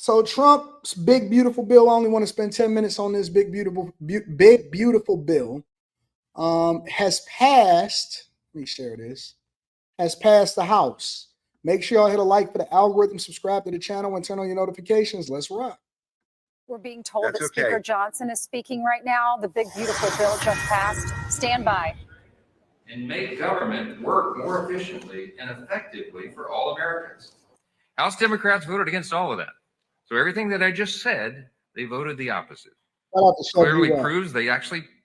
So Trump's big, beautiful bill, I only want to spend 10 minutes on this big, beautiful bill, has passed. Let me share this. Has passed the House. Make sure y'all hit a like for the algorithm, subscribe to the channel, and turn on your notifications. Let's rock. We're being told that Speaker Johnson is speaking right now. The big, beautiful bill just passed. Stand by. And make government work more efficiently and effectively for all Americans. House Democrats voted against all of that. So everything that I just said, they voted the opposite. Clearly proves they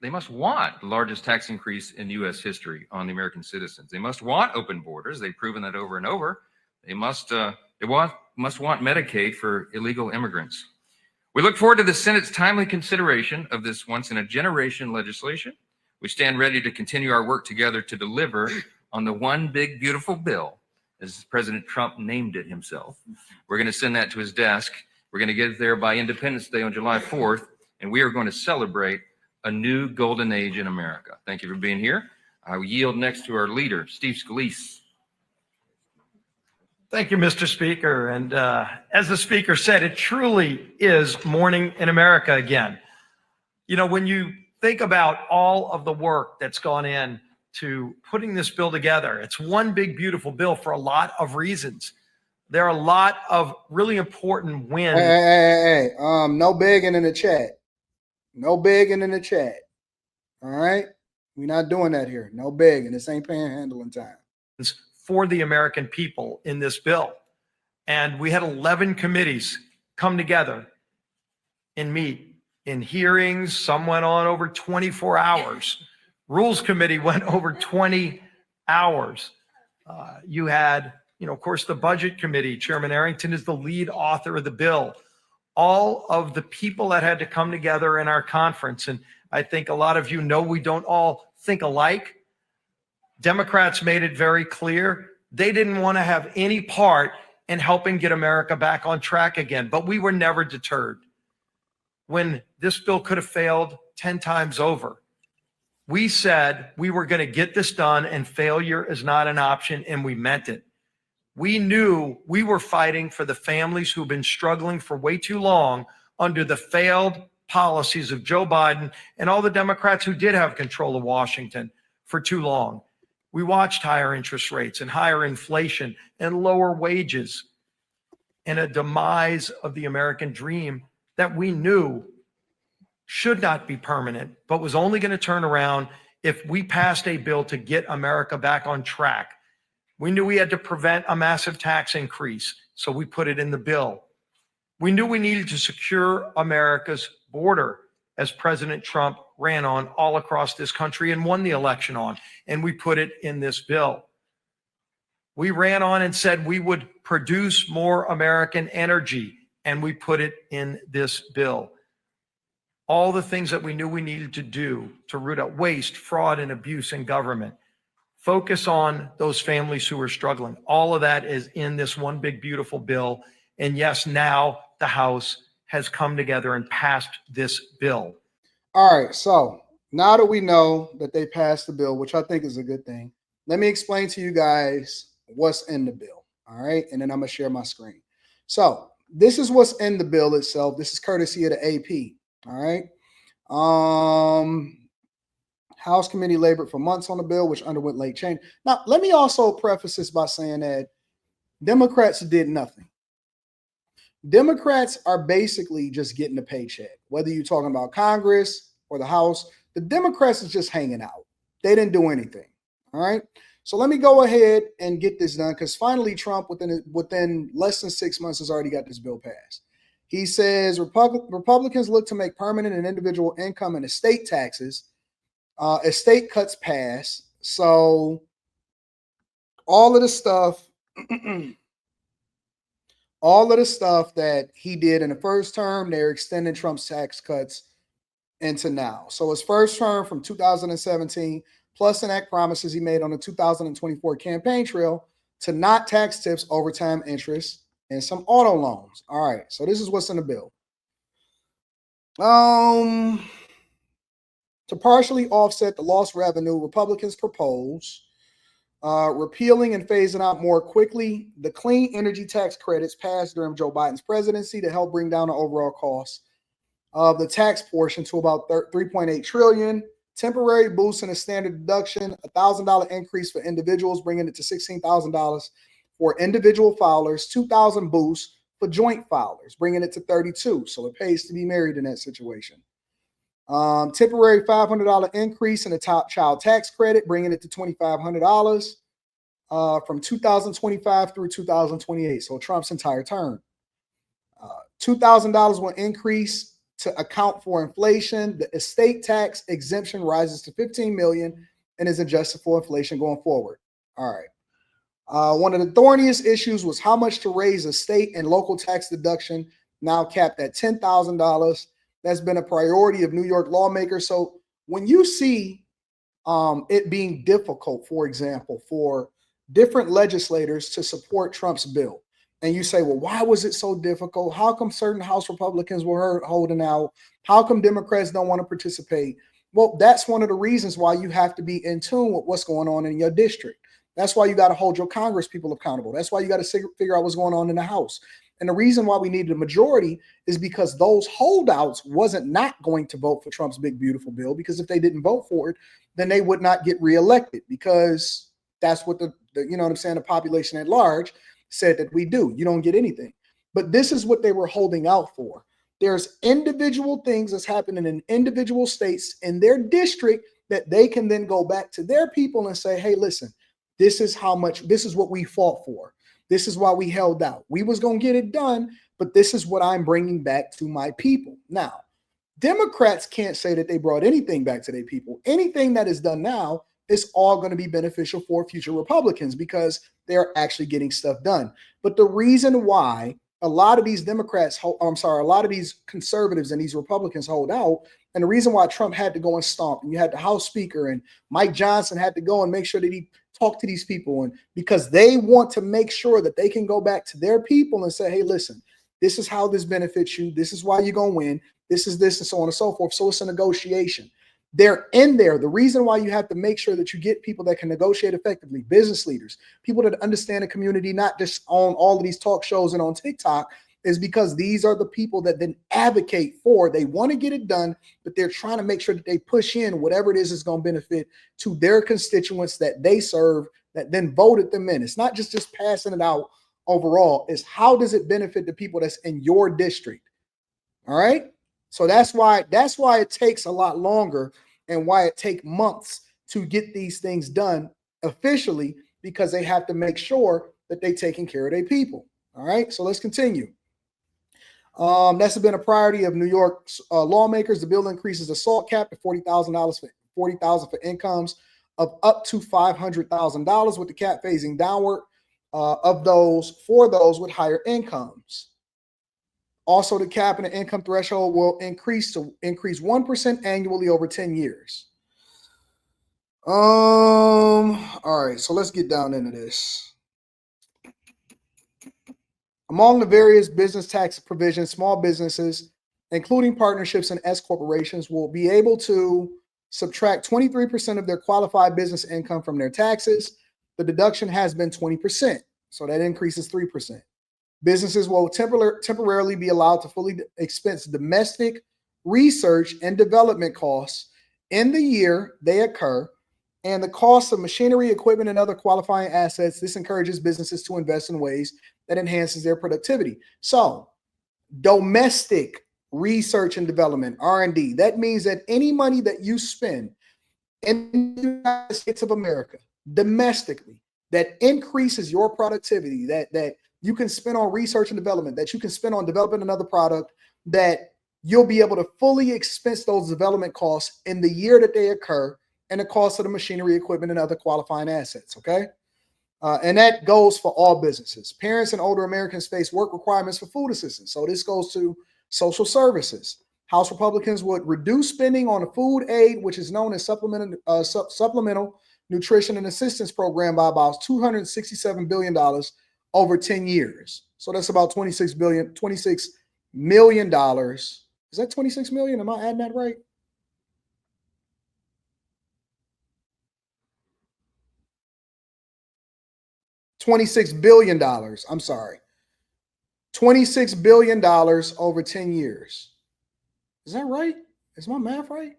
must want the largest tax increase in U.S. history on the American citizens. They must want open borders. They've proven that over and over. They must want Medicaid for illegal immigrants. We look forward to the Senate's timely consideration of this once-in-a-generation legislation. We stand ready to continue our work together to deliver on the one big, beautiful bill, as President Trump named it himself. We're going to send that to his desk. We're going to get it there by Independence Day on July 4th, and we are going to celebrate a new golden age in America. Thank you for being here. I will yield next to our leader, Steve Scalise. Thank you, Mr. Speaker. And as the Speaker said, it truly is morning in America again. You know, when you think about all of the work that's gone in to putting this bill together, it's one big, beautiful bill for a lot of reasons. There are a lot of really important wins. Hey. No begging in the chat. No begging in the chat. All right? We're not doing that here. No begging. This ain't panhandling time. For the American people in this bill. And we had 11 committees come together and meet in hearings. Some went on over 24 hours. Rules Committee went over 20 hours. You had, of course, the Budget Committee. Chairman Arrington is the lead author of the bill. All of the people that had to come together in our conference. And I think a lot of you know we don't all think alike. Democrats made it very clear they didn't want to have any part in helping get America back on track again, but we were never deterred. When this bill could have failed 10 times over, we said we were going to get this done and failure is not an option, and we meant it. We knew we were fighting for the families who've been struggling for way too long under the failed policies of Joe Biden and all the Democrats who did have control of Washington for too long. We watched higher interest rates and higher inflation and lower wages and a demise of the American dream that we knew should not be permanent, but was only going to turn around if we passed a bill to get America back on track. We knew we had to prevent a massive tax increase, so we put it in the bill. We knew we needed to secure America's border, as President Trump ran on all across this country and won the election on, and we put it in this bill. We ran on and said we would produce more American energy, and we put it in this bill. All the things that we knew we needed to do to root out waste, fraud, and abuse in government. Focus on those families who are struggling. All of that is in this one big, beautiful bill. And yes, now the House has come together and passed this bill. All right, so now that we know that they passed the bill, which I think is a good thing, let me explain to you guys what's in the bill. All right, and then I'm going to share my screen. So this is what's in the bill itself. This is courtesy of the AP. All right. House committee labored for months on the bill, which underwent late change. Now, let me also preface this by saying that Democrats did nothing. Democrats are basically just getting a paycheck, whether you're talking about Congress or the House. The Democrats is just hanging out. They didn't do anything. All right. So let me go ahead and get this done, because finally Trump, within less than 6 months, has already got this bill passed. He says Republicans look to make permanent and individual income and estate taxes, estate cuts pass. So all of the stuff. All of the stuff that he did in the first term, they're extending Trump's tax cuts into now. So his first term from 2017, plus enact promises he made on the 2024 campaign trail to not tax tips, overtime interest, and some auto loans. All right, so this is what's in the bill. To partially offset the lost revenue, Republicans propose repealing and phasing out more quickly the clean energy tax credits passed during Joe Biden's presidency to help bring down the overall cost of the tax portion to about 3.8 trillion. Temporary boost in a standard deduction, $1,000 increase for individuals, bringing it to $16,000 for individual filers, 2,000 boost for joint filers, bringing it to 32. So it pays to be married in that situation. Temporary $500 increase in the top child tax credit, bringing it to $2,500 from 2025 through 2028. So Trump's entire term. $2,000 will increase to account for inflation. The estate tax exemption rises to $15 million and is adjusted for inflation going forward. All right. One of the thorniest issues was how much to raise a state and local tax deduction, now capped at $10,000. That's been a priority of New York lawmakers. So when you see it being difficult, for example, for different legislators to support Trump's bill, and you say, well, why was it so difficult? How come certain House Republicans were holding out? How come Democrats don't want to participate? Well, that's one of the reasons why you have to be in tune with what's going on in your district. That's why you got to hold your Congress people accountable. That's why you got to figure out what's going on in the House. And the reason why we needed a majority is because those holdouts wasn't not going to vote for Trump's big, beautiful bill, because if they didn't vote for it, then they would not get reelected, because that's what the you know what I'm saying, the population at large said that we do. You don't get anything. But this is what they were holding out for. There's individual things that's happening in individual states in their district that they can then go back to their people and say, hey, listen, this is how much, this is what we fought for. This is why we held out. We was going to get it done, but this is what I'm bringing back to my people. Now, Democrats can't say that they brought anything back to their people. Anything that is done now is all going to be beneficial for future Republicans because they're actually getting stuff done. But the reason why a lot of these Democrats, a lot of these conservatives and these Republicans hold out, and the reason why Trump had to go and stomp, and you had the House Speaker and Mike Johnson had to go and make sure that he talked to these people, and because they want to make sure that they can go back to their people and say, hey, listen, this is how this benefits you. This is why you're going to win. This is this, and so on and so forth. So it's a negotiation. They're in there. The reason why you have to make sure that you get people that can negotiate effectively, business leaders, people that understand the community, not just on all of these talk shows and on TikTok, is because these are the people that then advocate for. They want to get it done, but they're trying to make sure that they push in whatever it is going to benefit to their constituents that they serve, that then voted them in. It's not just passing it out overall. It's how does it benefit the people that's in your district? All right. So that's why it takes a lot longer and why it takes months to get these things done officially, because they have to make sure that they're taking care of their people. All right. So let's continue. That's been a priority of New York's lawmakers. The bill increases the SALT cap to $40,000 for $40,000 for incomes of up to $500,000, with the cap phasing downward for those with higher incomes. Also, the cap and the income threshold will increase 1% annually over 10 years. All right, so let's get down into this. Among the various business tax provisions, small businesses, including partnerships and S corporations, will be able to subtract 23% of their qualified business income from their taxes. The deduction has been 20%, so that increases 3%. Businesses will temporarily be allowed to fully expense domestic research and development costs in the year they occur, and the cost of machinery, equipment, and other qualifying assets. This encourages businesses to invest in ways that enhances their productivity. So, domestic research and development, R&D, that means that any money that you spend in the United States of America domestically that increases your productivity, that you can spend on research and development, that you can spend on developing another product, that you'll be able to fully expense those development costs in the year that they occur, and the cost of the machinery, equipment, and other qualifying assets, okay? And that goes for all businesses. Parents and older Americans face work requirements for food assistance. So this goes to social services. House Republicans would reduce spending on a food aid, which is known as supplemental nutrition and assistance program, by about $267 billion over 10 years. So that's about $26 million. Is that 26 million? Am I adding that right? $26 billion. I'm sorry. $26 billion over 10 years. Is that right? Is my math right?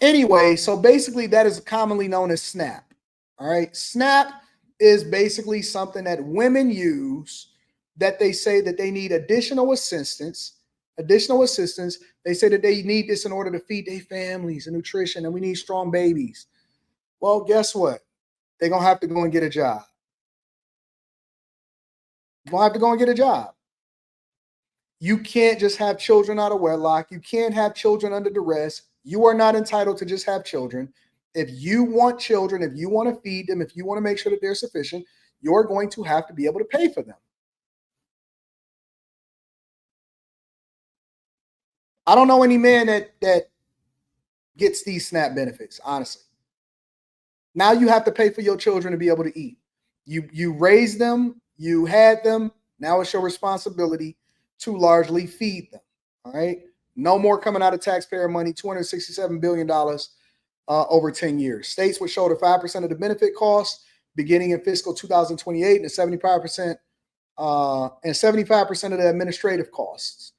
Anyway, so basically that is commonly known as SNAP. All right. SNAP is basically something that women use that they say that they need additional assistance. They say that they need this in order to feed their families and nutrition, and we need strong babies. Well, guess what? They're going to have to go and get a job. You can't just have children out of wedlock. You can't have children under duress. You are not entitled to just have children. If you want children, if you want to feed them, if you want to make sure that they're sufficient, you're going to have to be able to pay for them. I don't know any man that gets these SNAP benefits, honestly. Now you have to pay for your children to be able to eat. You raised them, you had them. Now it's your responsibility to largely feed them. All right. No more coming out of taxpayer money, $267 billion over 10 years. States would shoulder 5% of the benefit costs beginning in fiscal 2028 and 75% of the administrative costs.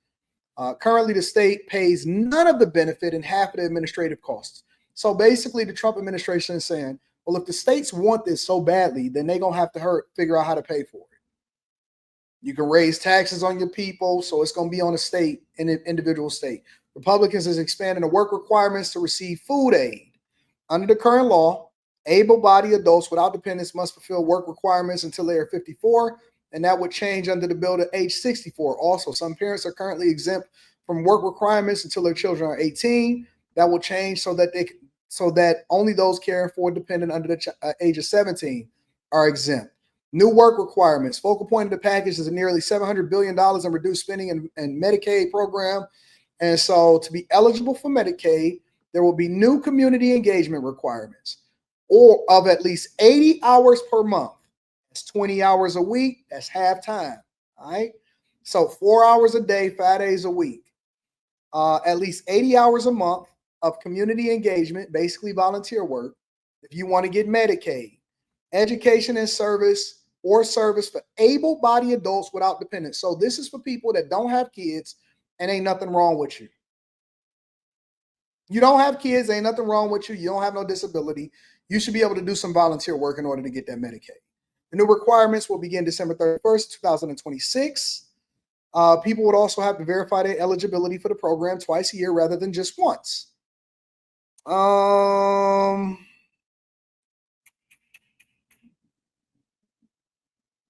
Currently, the state pays none of the benefit and half of the administrative costs. So basically, the Trump administration is saying, well, if the states want this so badly, then they're going to have to figure out how to pay for it. You can raise taxes on your people, so it's going to be on a state, an individual state. Republicans is expanding the work requirements to receive food aid. Under the current law, able-bodied adults without dependents must fulfill work requirements until they are 54, and that would change under the bill to age 64. Also, some parents are currently exempt from work requirements until their children are 18. That will change so that only those caring for a dependent under the age of 17 are exempt. New work requirements. Focal point of the package is a nearly $700 billion in reduced spending and Medicaid program. And so to be eligible for Medicaid, there will be new community engagement requirements or of at least 80 hours per month. That's 20 hours a week. That's half time. All right. So 4 hours a day, 5 days a week. At least 80 hours a month of community engagement, basically volunteer work, if you want to get Medicaid. Education and service or service for able-bodied adults without dependents. So this is for people that don't have kids and ain't nothing wrong with you. You don't have kids, ain't nothing wrong with you. You don't have no disability. You should be able to do some volunteer work in order to get that Medicaid. The new requirements will begin December 31st, 2026. People would also have to verify their eligibility for the program twice a year rather than just once.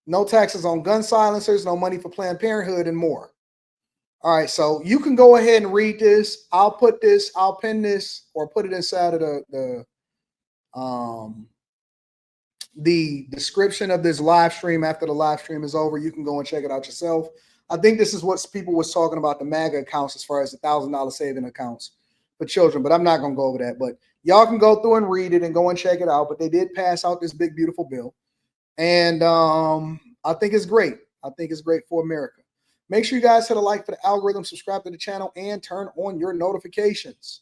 No taxes on gun silencers, no money for Planned Parenthood, and more. All right, so you can go ahead and read this. I'll pin this or put it inside of the description of this live stream after the live stream is over. You can go and check it out yourself. I think this is what people was talking about, the MAGA accounts as far as the $1,000 saving accounts for children, but I'm not going to go over that. But y'all can go through and read it and go and check it out. But they did pass out this big, beautiful bill. And I think it's great. I think it's great for America. Make sure you guys hit a like for the algorithm, subscribe to the channel, and turn on your notifications.